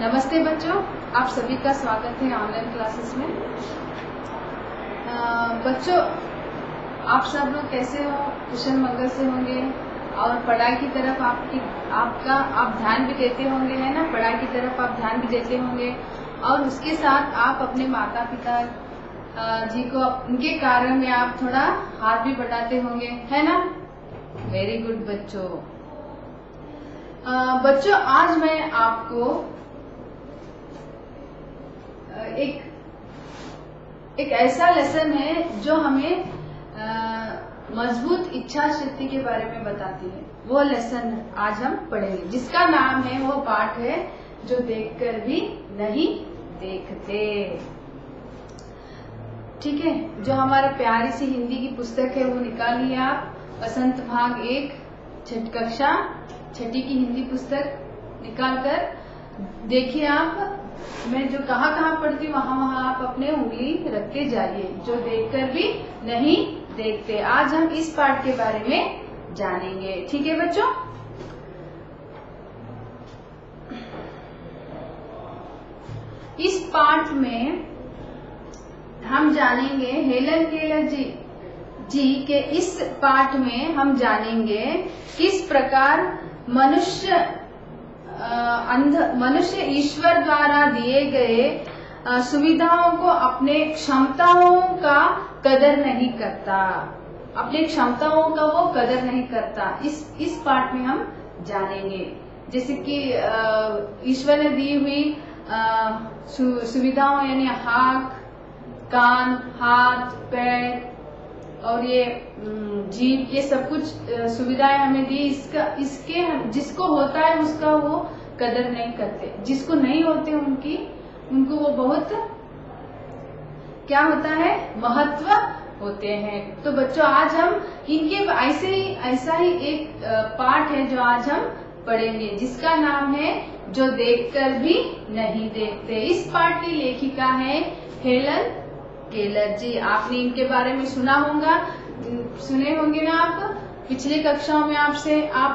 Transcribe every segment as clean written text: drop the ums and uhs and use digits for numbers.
नमस्ते बच्चों, आप सभी का स्वागत है ऑनलाइन क्लासेस में। बच्चों, आप सब लोग कैसे हो? कुशल मंगल से होंगे और पढ़ाई की तरफ आप ध्यान भी देते होंगे, है ना। पढ़ाई की तरफ आप ध्यान भी देते होंगे और उसके साथ आप अपने माता पिता जी को उनके कार्य में आप थोड़ा हाथ भी बढ़ाते होंगे, है ना। वेरी गुड बच्चों। बच्चों, आज मैं आपको एक ऐसा लेसन है जो हमें मजबूत इच्छा शक्ति के बारे में बताती है। वो लेसन आज हम पढ़ेंगे, जिसका नाम है, वो पाठ है जो देखकर भी नहीं देखते। ठीक है, जो हमारा प्यारी सी हिंदी की पुस्तक है वो निकालिए आप। बसंत भाग 1 कक्षा 6 की हिंदी पुस्तक निकाल कर देखिए आप। मैं जो कहाँ पढ़ती हूँ वहाँ आप अपने उंगली रखते जाइए। जो देखकर भी नहीं देखते। आज हम इस पाठ के बारे में जानेंगे। ठीक है बच्चों। इस पाठ में हम जानेंगे हेलन केलर जी के इस पाठ में हम जानेंगे किस प्रकार मनुष्य ईश्वर द्वारा दिए गए सुविधाओं को अपने क्षमताओं का कदर नहीं करता। अपने क्षमताओं का वो कदर नहीं करता। इस पाठ में हम जानेंगे। जैसे कि ईश्वर ने दी हुई सुविधाओं, यानी आँख, कान, हाथ, पैर और ये जीभ, ये सब कुछ सुविधाएं हमें दी। इसके जिसको होता है उसका वो कदर नहीं करते। जिसको नहीं होते उनको वो बहुत क्या होता है, महत्व होते हैं। तो बच्चों, आज हम इनके ऐसा ही एक पाठ है जो आज हम पढ़ेंगे, जिसका नाम है जो देखकर भी नहीं देखते। इस पाठ की लेखिका है हेलन केलर जी। आपने इनके बारे में सुने होंगे ना आप। पिछले कक्षाओं में आप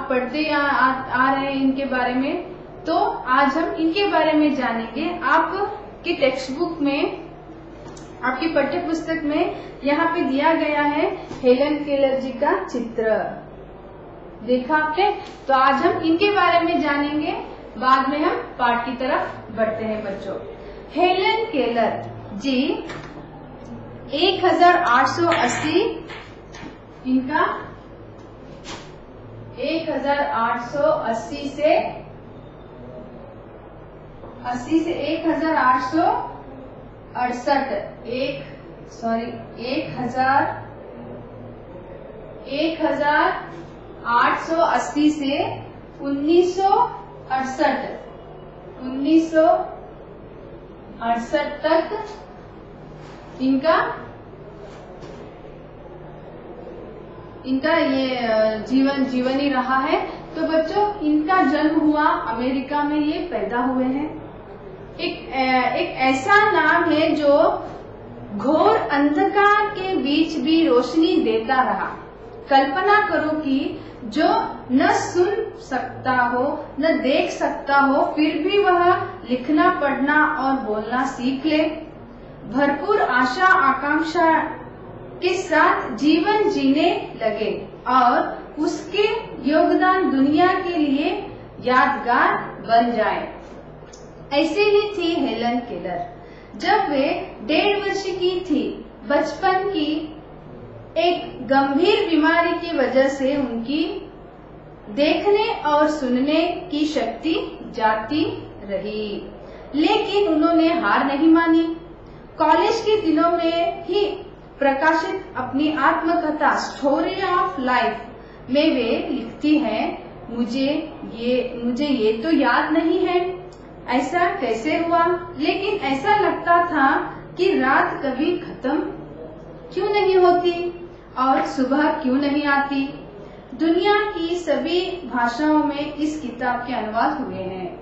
पढ़ते आ रहे हैं इनके बारे में। तो आज हम इनके बारे में जानेंगे। आपके टेक्स्ट बुक में, आपकी पाठ्य पुस्तक में यहाँ पे दिया गया है हेलन केलर जी का चित्र। देखा आपने? तो आज हम इनके बारे में जानेंगे, बाद में हम पाठ की तरफ बढ़ते हैं बच्चों। हेलन केलर जी 1880 इनका 1880 से 1868 1880 से 1968 तक इनका ये जीवन ही रहा है। तो बच्चों, इनका जन्म हुआ अमेरिका में, ये पैदा हुए हैं। एक ऐसा नाम है जो घोर अंधकार के बीच भी रोशनी देता रहा। कल्पना करो कि जो न सुन सकता हो न देख सकता हो, फिर भी वह लिखना, पढ़ना और बोलना सीख ले। भरपूर आशा आकांक्षा के साथ जीवन जीने लगे और उसके योगदान दुनिया के लिए यादगार बन जाए। ऐसे ही थी हेलन केलर। जब वे 1.5 वर्ष की थी, बचपन की एक गंभीर बीमारी की वजह से उनकी देखने और सुनने की शक्ति जाती रही, लेकिन उन्होंने हार नहीं मानी। कॉलेज के दिनों में ही प्रकाशित अपनी आत्मकथा स्टोरी ऑफ लाइफ में वे लिखती हैं, मुझे ये तो याद नहीं है, ऐसा कैसे हुआ, लेकिन ऐसा लगता था कि रात कभी खत्म क्यों नहीं होती और सुबह क्यों नहीं आती। दुनिया की सभी भाषाओं में इस किताब के अनुवाद हुए हैं।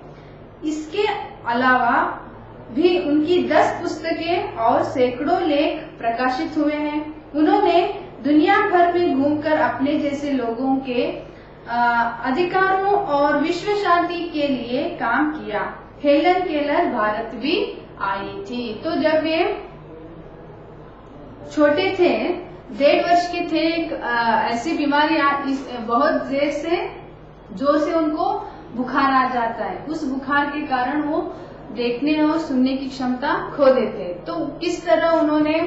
इसके अलावा भी उनकी 10 पुस्तकें और सैकड़ों लेख प्रकाशित हुए हैं। उन्होंने दुनिया भर में घूमकर अपने जैसे लोगों के अधिकारों और विश्व शांति के लिए काम किया। हेलन केलर भारत भी आई थी। तो जब ये छोटे थे, 1.5 वर्ष के थे, एक ऐसी बीमारी बहुत देर से जोर से उनको बुखार आ जाता है। उस बुखार के कारण वो देखने और सुनने की क्षमता खो देते। तो किस तरह उन्होंने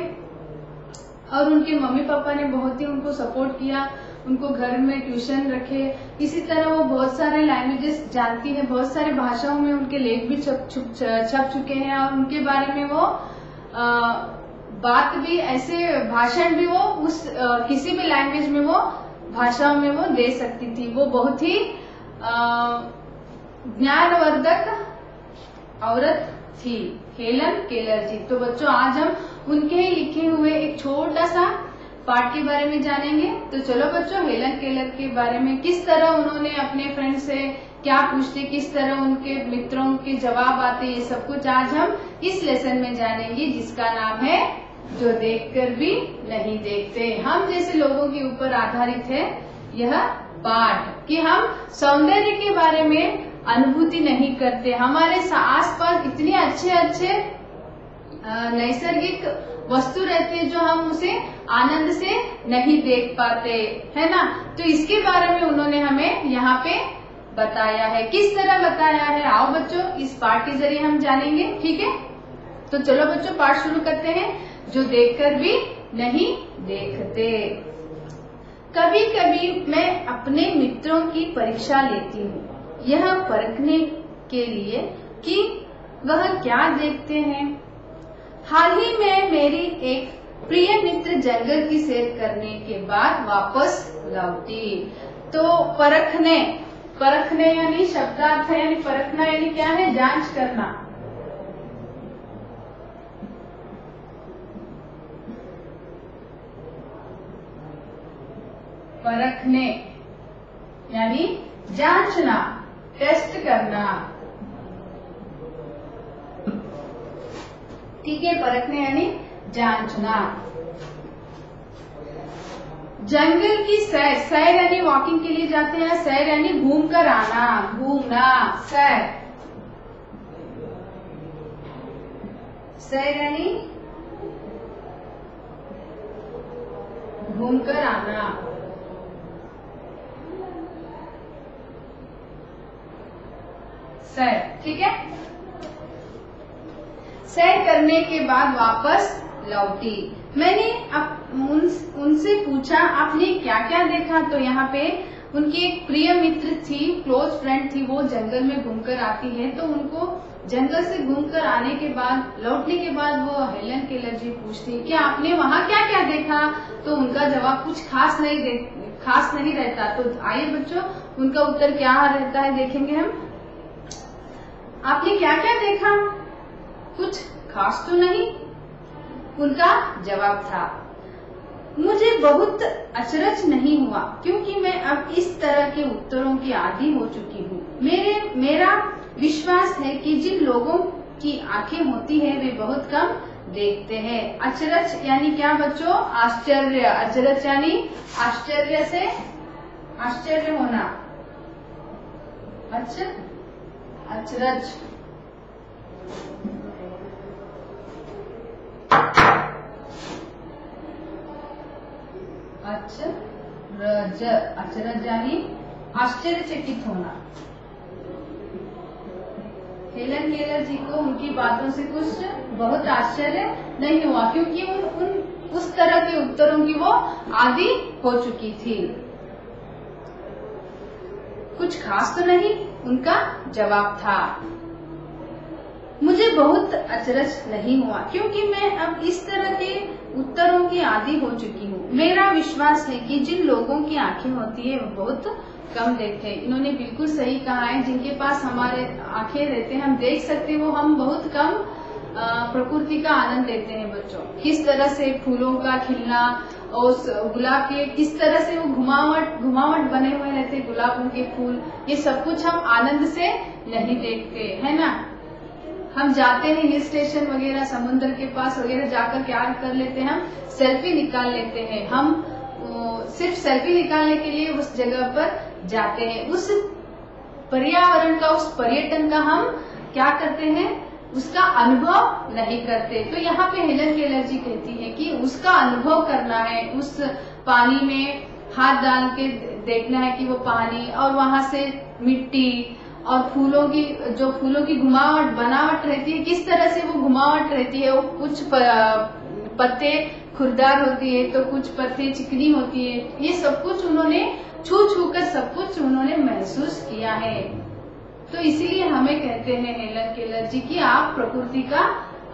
और उनके मम्मी पापा ने बहुत ही उनको सपोर्ट किया, उनको घर में ट्यूशन रखे। इसी तरह वो बहुत सारे लैंग्वेजेस जानती है, बहुत सारे भाषाओं में उनके लेख भी छप चुके हैं और उनके बारे में वो बात भी ऐसे भाषण भी वो उस किसी भी लैंग्वेज में वो भाषाओं में वो दे सकती थी। वो बहुत ही ज्ञानवर्धक औरत थी, हेलन केलर जी। तो बच्चों आज हम उनके लिखे हुए एक छोटा सा पाठ के बारे में जानेंगे। तो चलो बच्चों, हेलन केलर के बारे में किस तरह उन्होंने अपने फ्रेंड से क्या पूछते, किस तरह उनके मित्रों के जवाब आते, ये सब कुछ आज हम इस लेसन में जानेंगे, जिसका नाम है जो देखकर भी नहीं देखते। हम जैसे लोगों के ऊपर आधारित है यह पाठ कि हम सौंदर्य के बारे में अनुभूति नहीं करते। हमारे आसपास इतने अच्छे अच्छे नैसर्गिक वस्तु रहते हैं जो हम उसे आनंद से नहीं देख पाते, है ना। तो इसके बारे में उन्होंने हमें यहाँ पे बताया है। किस तरह बताया है, आओ बच्चों इस पाठ के जरिए हम जानेंगे, ठीक है। तो चलो बच्चों पाठ शुरू करते हैं। जो देखकर भी नहीं देखते। कभी कभी मैं अपने मित्रों की परीक्षा लेती हूँ, यह परखने के लिए कि वह क्या देखते हैं। हाल ही में मेरी एक प्रिय मित्र जंगल की सैर करने के बाद वापस लौटी। तो परखने यानी शब्दार्थ है, यानी परखना यानी क्या है, जांच करना। परखने यानी जांचना, टेस्ट करना, ठीक है। परखने यानी जांचना। जंगल की सैर यानी वॉकिंग के लिए जाते हैं, सैर यानी घूम कर आना, घूमना, सैर यानी घूम कर आना। सैर, ठीक है। सैर करने के बाद वापस लौटी। मैंने उनसे पूछा आपने क्या क्या देखा। तो यहाँ पे उनकी एक प्रिय मित्र थी, क्लोज फ्रेंड थी, वो जंगल में घूमकर आती है। तो उनको जंगल से घूमकर आने के बाद, लौटने के बाद वो हेलन केलर जी पूछती कि आपने वहाँ क्या क्या देखा। तो उनका जवाब कुछ खास नहीं रहता। तो आइए बच्चों उनका उत्तर क्या रहता है देखेंगे हम। आपने क्या क्या देखा, कुछ खास तो नहीं, उनका जवाब था। मुझे बहुत अचरज नहीं हुआ क्योंकि मैं अब इस तरह के उत्तरों की आदी हो चुकी हूँ। मेरा विश्वास है कि जिन लोगों की आंखें होती है वे बहुत कम देखते हैं। अचरज यानी क्या बच्चों, आश्चर्य। अचरज यानी आश्चर्य से आश्चर्य होना, अच्छा अचरज। अचरज यानी आश्चर्यचकित होना। हेलन केलर जी को उनकी बातों से कुछ बहुत आश्चर्य नहीं हुआ क्योंकि उस तरह के उत्तरों की वो आदी हो चुकी थी। कुछ खास तो नहीं, उनका जवाब था। मुझे बहुत अचरज नहीं हुआ क्योंकि मैं अब इस तरह के उत्तरों की आदी हो चुकी हूँ। मेरा विश्वास है कि जिन लोगों की आंखें होती है वो बहुत कम देखते हैं। इन्होंने बिल्कुल सही कहा है। जिनके पास हमारे आंखें रहते हैं, हम देख सकते हैं, वो हम बहुत कम प्रकृति का आनंद लेते हैं। बच्चों किस तरह से फूलों का खिलना और गुलाब के किस तरह से वो घुमावट बने हुए रहते, गुलाबों के फूल, ये सब कुछ हम आनंद से नहीं देखते, है ना। हम जाते हैं हिल स्टेशन वगैरह, समुद्र के पास वगैरह जाकर क्या कर लेते हैं, हम सेल्फी निकाल लेते हैं। हम सिर्फ सेल्फी निकालने के लिए उस जगह पर जाते हैं। उस पर्यावरण का, उस पर्यटन का हम क्या करते हैं, उसका अनुभव नहीं करते। तो यहाँ पे हेलन केलर जी कहती है कि उसका अनुभव करना है, उस पानी में हाथ डाल के देखना है कि वो पानी और वहां से मिट्टी और फूलों की घुमावट बनावट रहती है, किस तरह से वो घुमावट रहती है। वो कुछ पत्ते खुरदार होती है तो कुछ पत्ते चिकनी होती है। ये सब कुछ उन्होंने छू कर सब कुछ उन्होंने महसूस किया है। तो इसीलिए हमें कहते हैं हेलन केलर जी कि आप प्रकृति का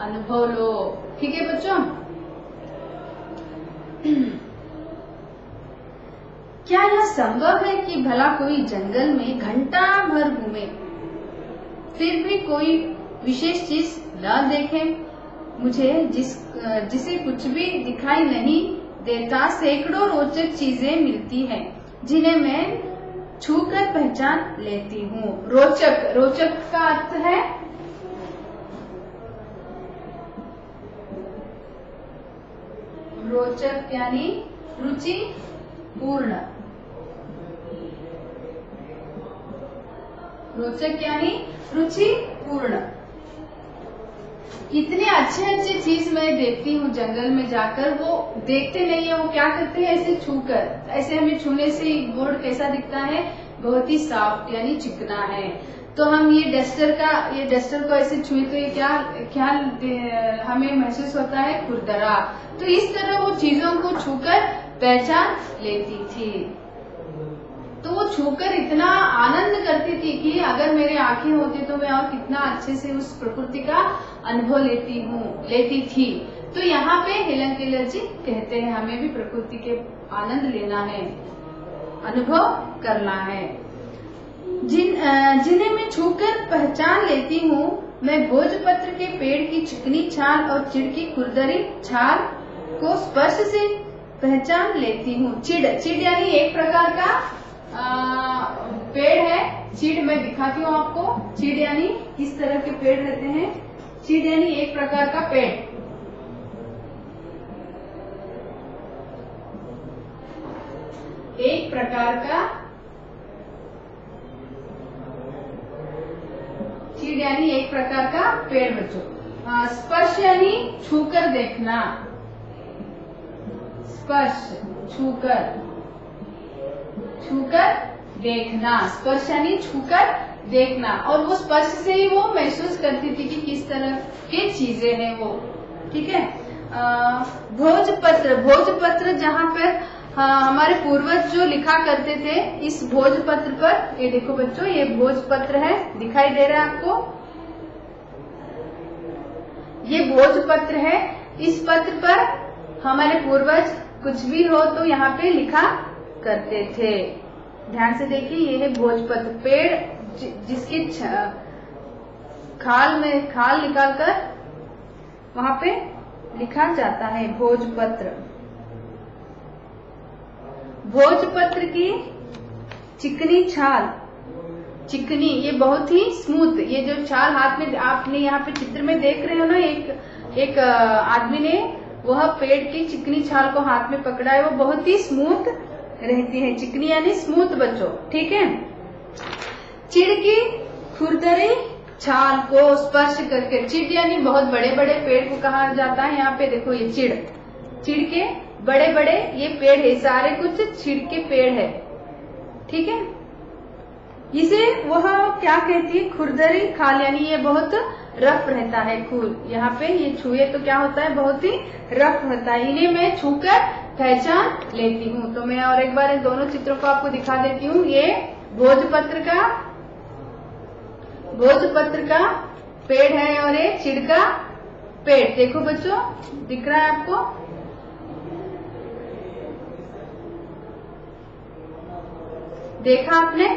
अनुभव लो। ठीक है बच्चों, क्या यह संभव है कि भला कोई जंगल में घंटा भर घूमे फिर भी कोई विशेष चीज न देखे? मुझे जिसे कुछ भी दिखाई नहीं देता सैकड़ों रोचक चीजें मिलती हैं जिन्हें मैं छूकर पहचान लेती हूँ। रोचक का अर्थ है रोचक यानी रुचि पूर्ण। रोचक यानी रुचि पूर्ण। इतने अच्छे चीज मैं देखती हूँ जंगल में जाकर, वो देखते नहीं है, वो क्या करते हैं ऐसे छूकर, ऐसे हमें छूने से बोर्ड कैसा दिखता है, बहुत ही सॉफ्ट यानी चिकना है। तो हम ये डस्टर को ऐसे छुए तो ये क्या हमें महसूस होता है, खुरदरा। तो इस तरह वो चीजों को छूकर पहचान लेती थी। तो वो छूकर इतना आनंद करती थी कि अगर मेरे आंखें होती तो मैं और कितना अच्छे से उस प्रकृति का अनुभव लेती थी। तो यहाँ पे हेलन केलर जी कहते हैं हमें भी प्रकृति के आनंद लेना है, अनुभव करना है। जिन्हें मैं छूकर पहचान लेती हूँ, मैं भोजपत्र के पेड़ की चिकनी छाल और चिड़ की खुरदरी छाल को स्पर्श से पहचान लेती हूँ। चिड़ यानी एक प्रकार का पेड़ है। चिड़ मैं दिखाती हूँ आपको। चिड़ यानी किस तरह के पेड़ रहते हैं। चिड़ यानी एक प्रकार का पेड़। एक प्रकार का चिड़ यानी एक प्रकार का पेड़ बच्चों। स्पर्श यानी छूकर देखना। स्पर्श छूकर देखना। स्पर्श यानी छूकर देखना। और वो स्पर्श से ही वो महसूस करती थी कि किस तरह की चीजें हैं वो। ठीक है। भोजपत्र जहाँ पर हमारे पूर्वज जो लिखा करते थे, इस भोजपत्र पर, ये देखो बच्चों, ये भोजपत्र है, दिखाई दे रहा है आपको, ये भोजपत्र है। इस पत्र पर हमारे पूर्वज कुछ भी हो तो यहाँ पे लिखा करते थे। ध्यान से देखिए, ये है भोजपत्र, पेड़ जिसकी खाल निकालकर वहां पे लिखा जाता है भोजपत्र। भोजपत्र की चिकनी छाल, चिकनी, ये बहुत ही स्मूथ, ये जो छाल हाथ में आपने यहाँ पे चित्र में देख रहे हो ना, एक आदमी ने वह पेड़ की चिकनी छाल को हाथ में पकड़ा है, वो बहुत ही स्मूथ रहती है। चिकनी यानी स्मूथ बच्चों। ठीक है। चिड़ की खुरदरी छाल को स्पर्श करके, चिड़ यानी बहुत बड़े बड़े पेड़ को कहा जाता है। यहाँ पे देखो, ये चिड़ के बड़े बड़े ये पेड़ है, सारे कुछ चिड़ के पेड़ है। ठीक है। इसे वह क्या कहती है, खुरदरी खाल, यानी ये बहुत रफ रहता है फूल। यहाँ पे ये छुए तो क्या होता है, बहुत ही रफ होता है। इन्हें मैं छूकर पहचान लेती हूँ। तो मैं और एक बार इन दोनों चित्रों को आपको दिखा देती हूँ। ये भोजपत्र का पेड़ है और ये चिड़ का पेड़। देखो बच्चों, दिख रहा है आपको। देखा आपने?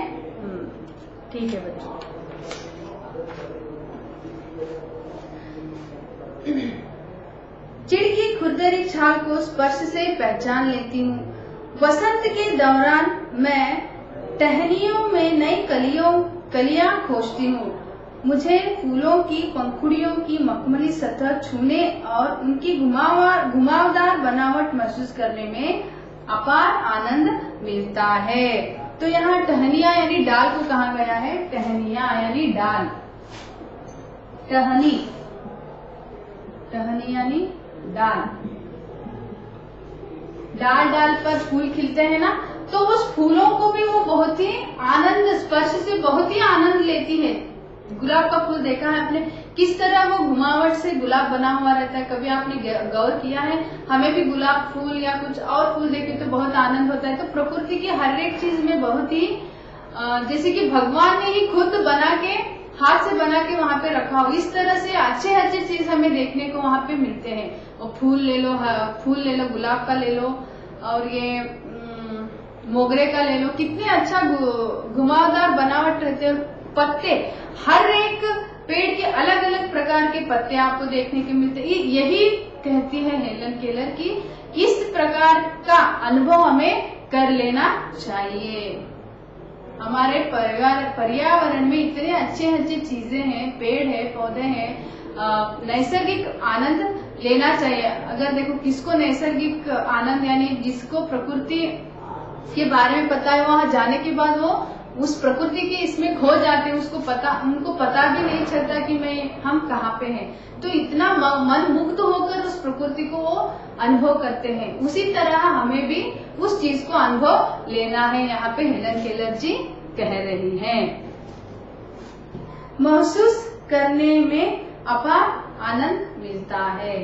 ठीक है बच्चों। चिड़ की खुरदरी छाल को स्पर्श से पहचान लेती हूँ। वसंत के दौरान मैं टहनियों में नई कलियां खोजती हूँ। मुझे फूलों की पंखुड़ियों की मखमली सतह छूने और उनकी घुमावदार बनावट महसूस करने में अपार आनंद मिलता है। तो यहाँ टहनिया यानी डाल को कहा गया है। टहनिया यानी डाल। टहनी, टहनी यानी डाल, डाल डाल पर फूल खिलते हैं ना, तो उस फूलों को भी वो बहुत ही आनंद, स्पर्श से बहुत ही आनंद लेती है। गुलाब का फूल देखा है आपने, किस तरह वो घुमावट से गुलाब बना हुआ रहता है, कभी आपने गौर किया है? हमें भी गुलाब फूल या कुछ और फूल देखे तो बहुत आनंद होता है। तो प्रकृति की हर एक चीज में बहुत ही जैसे कि भगवान ने ही खुद बना के, हाथ से बना के वहाँ पे रखा हो, इस तरह से अच्छे अच्छे चीज हमें देखने को वहाँ पे मिलते हैं। और फूल ले लो, गुलाब का ले लो, और ये मोगरे का ले लो, कितने अच्छा घुमावदार बनावट रहते हैं। पत्ते, हर एक पेड़ के अलग अलग प्रकार के पत्ते आपको देखने को मिलते हैं। यही कहती है हेलन केलर की इस प्रकार का अनुभव हमें कर लेना चाहिए। हमारे पर्यावरण में इतने अच्छे अच्छे चीजें हैं, पेड़ है, पौधे हैं, नैसर्गिक आनंद लेना चाहिए। अगर देखो किसको नैसर्गिक आनंद यानी जिसको प्रकृति के बारे में पता है, वहां जाने के बाद वो उस प्रकृति के इसमें खो जाते हैं, उनको पता भी नहीं चलता कि हम कहाँ पे हैं। तो इतना मन मुग्ध होकर उस प्रकृति को वो अनुभव करते हैं। उसी तरह हमें भी उस चीज को अनुभव लेना है, यहाँ पे हेलन केलर जी कह रही हैं। महसूस करने में अपार आनंद मिलता है।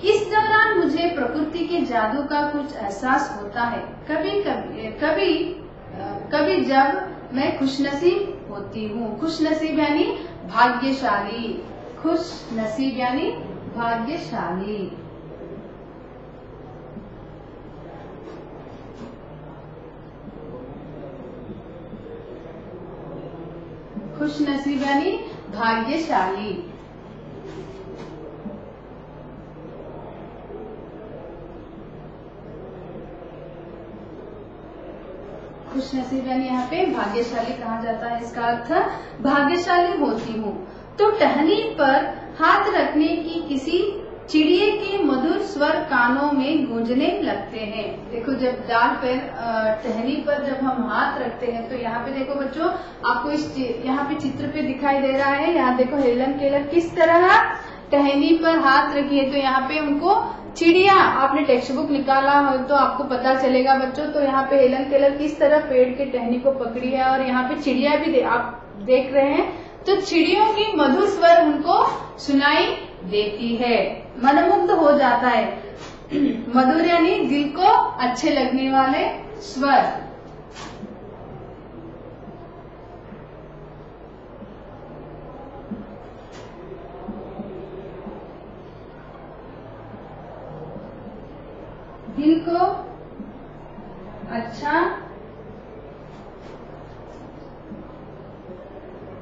इस दौरान मुझे प्रकृति के जादू का कुछ एहसास होता है। कभी जब मैं खुशनसीब होती हूँ। खुशनसीब यानी भाग्यशाली, खुशनसीब यानी भाग्यशाली। खुशनसीब यानी भाग्यशाली। खुशनसीब यानी यहाँ पे भाग्यशाली कहा जाता है। इसका अर्थ भाग्यशाली होती हूँ तो टहनी पर हाथ रखने की किसी चिड़िए के मधुर स्वर कानों में गूंजने लगते हैं। देखो जब डाल पर टहनी पर जब हम हाथ रखते हैं तो यहाँ पे देखो बच्चों, आपको यहाँ पे चित्र पे दिखाई दे रहा है। यहाँ देखो हेलन केलर किस तरह टहनी पर हाथ रखी है। तो यहाँ पे उनको चिड़िया, आपने टेक्स्ट बुक निकाला हो तो आपको पता चलेगा बच्चों। तो यहाँ पे हेलन केलर किस तरह पेड़ के टहनी को पकड़ी है और यहाँ पे चिड़िया भी आप देख रहे हैं। तो चिड़ियों की मधुर स्वर उनको सुनाई देती है, मनमुग्ध हो जाता है। मधुर यानी दिल को अच्छे लगने वाले स्वर। दिल को अच्छा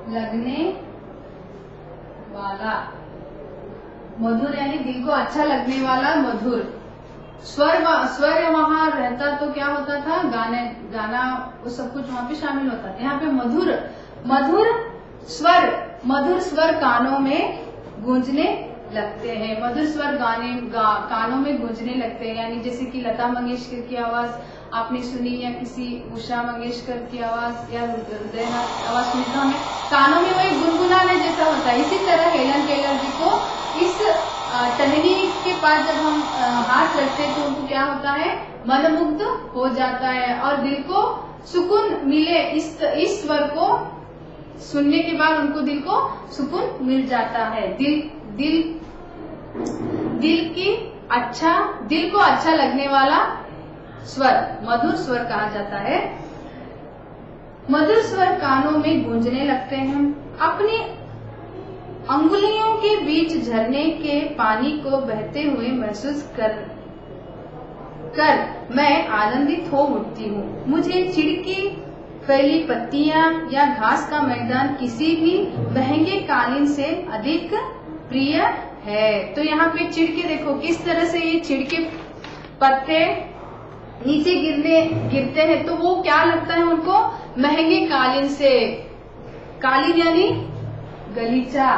लगने वाला, मधुर यानी दिल को अच्छा लगने वाला मधुर स्वर वहां रहता तो क्या होता था, गाना वो सब कुछ वहां पे शामिल होता था। यहाँ पे मधुर स्वर कानों में गूंजने लगते हैं। मधुर स्वर कानों में गूंजने लगते हैं, यानी जैसे कि लता मंगेशकर की आवाज आपने सुनी या किसी उषा मंगेशकर की आवाज या हृदयनाथ आवाज सुनी तो हमें कानों में वही गुनगुनाने जैसा होता है। इसी तरह हेलन केलर जी को इस टहनी के पास जब हम हाथ रखते हैं तो उनको क्या होता है, मनमुग्ध हो जाता है और दिल को सुकून मिले। इस स्वर को सुनने के बाद उनको दिल को सुकून मिल जाता है। दिल को अच्छा लगने वाला स्वर मधुर स्वर कहा जाता है। मधुर स्वर कानों में गूंजने लगते हैं। अपनी अंगुलियों के बीच झरने के पानी को बहते हुए महसूस कर मैं आनंदित हो उठती हूँ। मुझे चिड़की फैली पत्तियां या घास का मैदान किसी भी महंगे कालीन से अधिक प्रिय है। तो यहाँ पे चिड़के देखो किस तरह से ये चिड़के पत्ते नीचे गिरते हैं तो वो क्या लगता है उनको, महंगे कालीन से। कालीन यानी गलीचा।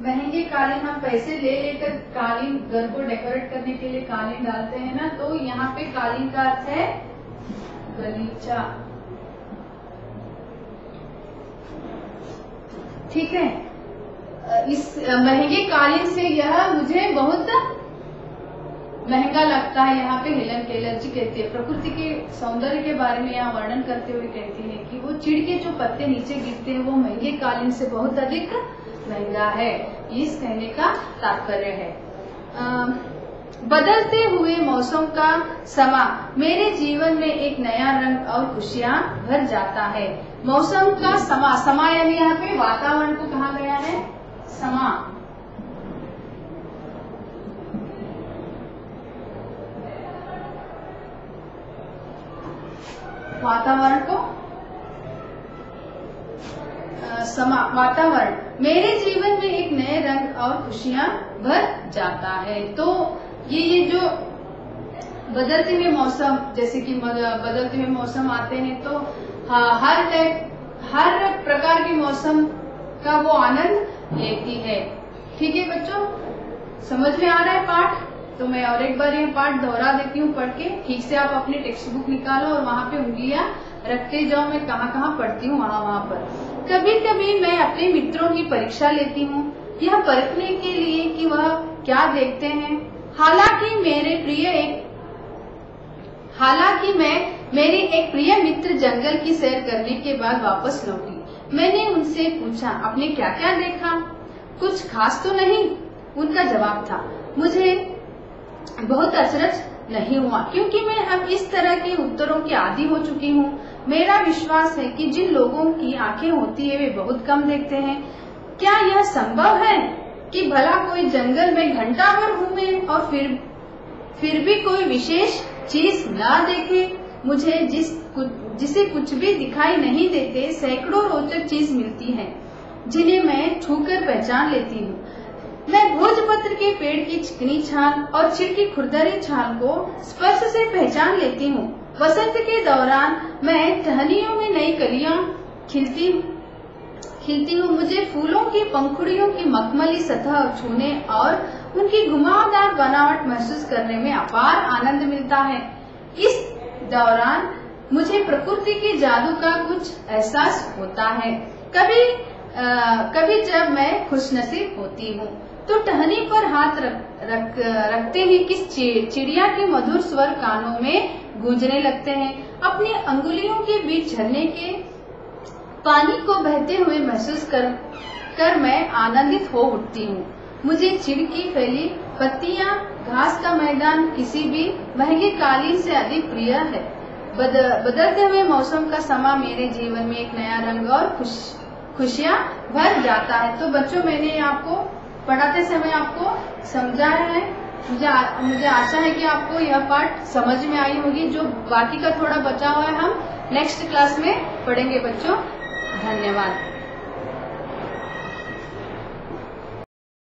महंगे कालीन हम पैसे ले लेकर कालीन घर को डेकोरेट करने के लिए कालीन डालते हैं ना, तो यहाँ पे कालीन का अर्थ है गलीचा। ठीक है, इस महंगे कालीन से यह मुझे बहुत महंगा लगता है। यहाँ पे हेलन केलर जी कहती है, प्रकृति के सौंदर्य के बारे में यहाँ वर्णन करते हुए कहती है कि वो चिड़ के जो पत्ते नीचे गिरते हैं वो महंगे कालीन से बहुत अधिक महंगा है। इस कहने का तात्पर्य है। बदलते हुए मौसम का समा मेरे जीवन में एक नया रंग और खुशियां भर जाता है। मौसम का समा, समा यानी यहाँ पे वातावरण को कहा गया है समा। वातावरण को समा, वातावरण मेरे जीवन में एक नए रंग और खुशियां भर जाता है। तो ये जो बदलते हुए मौसम, जैसे कि बदलते हुए मौसम आते हैं तो हर प्रकार के मौसम का वो आनंद लेती है। ठीक है बच्चों, समझ में आ रहा है पाठ? तो मैं और एक बार ये पाठ दोहरा देती हूँ पढ़ के। ठीक से आप अपनी टेक्स्ट बुक निकालो और वहाँ पे उंगलियां रखते जाओ, मैं कहाँ पढ़ती हूँ वहाँ पर। कभी कभी मैं अपने मित्रों की परीक्षा लेती हूँ, यह परखने के लिए कि वह क्या देखते हैं। हालांकि मेरी एक प्रिय मित्र जंगल की सैर करने के बाद वापस लौटी। मैंने उनसे पूछा, आपने क्या क्या देखा? कुछ खास तो नहीं, उनका जवाब था। मुझे बहुत अचरज नहीं हुआ, क्योंकि मैं अब इस तरह के उत्तरों की आदी हो चुकी हूँ। मेरा विश्वास है कि जिन लोगों की आंखें होती है वे बहुत कम देखते हैं। क्या यह संभव है कि भला कोई जंगल में घंटा भर घूमे और फिर भी कोई विशेष चीज ना देखे? मुझे जिसे कुछ भी दिखाई नहीं देते सैकड़ों रोचक चीज मिलती हैं, जिन्हें मैं छूकर पहचान लेती हूँ। मैं भोजपत्र के पेड़ की चिकनी छाल और चिड़ की खुरदरी छाल को स्पर्श से पहचान लेती हूँ। वसंत के दौरान मैं टहनियों में नई कलियां खिलती हूँ। मुझे फूलों की पंखुड़ियों की मखमली सतह छूने और उनकी घुमावदार बनावट महसूस करने में अपार आनंद मिलता है। इस दौरान मुझे प्रकृति के जादू का कुछ एहसास होता है। कभी जब मैं खुशनसीब होती हूँ तो टहनी पर हाथ रखते ही किस चिड़िया के मधुर स्वर कानों में गूंजने लगते हैं। अपनी अंगुलियों के बीच झरने के पानी को बहते हुए महसूस कर मैं आनंदित हो उठती हूँ। मुझे चिड़ की फैली पत्तियां, घास का मैदान किसी भी महंगे कालीन से अधिक प्रिय है। बदलते हुए मौसम का समा मेरे जीवन में एक नया रंग और खुशियां भर जाता है। तो बच्चों, मैंने आपको पढ़ाते समय आपको समझाया है। मुझे आशा है कि आपको यह पाठ समझ में आई होगी। जो बाकी का थोड़ा बचा हुआ है हम नेक्स्ट क्लास में पढ़ेंगे बच्चों। धन्यवाद।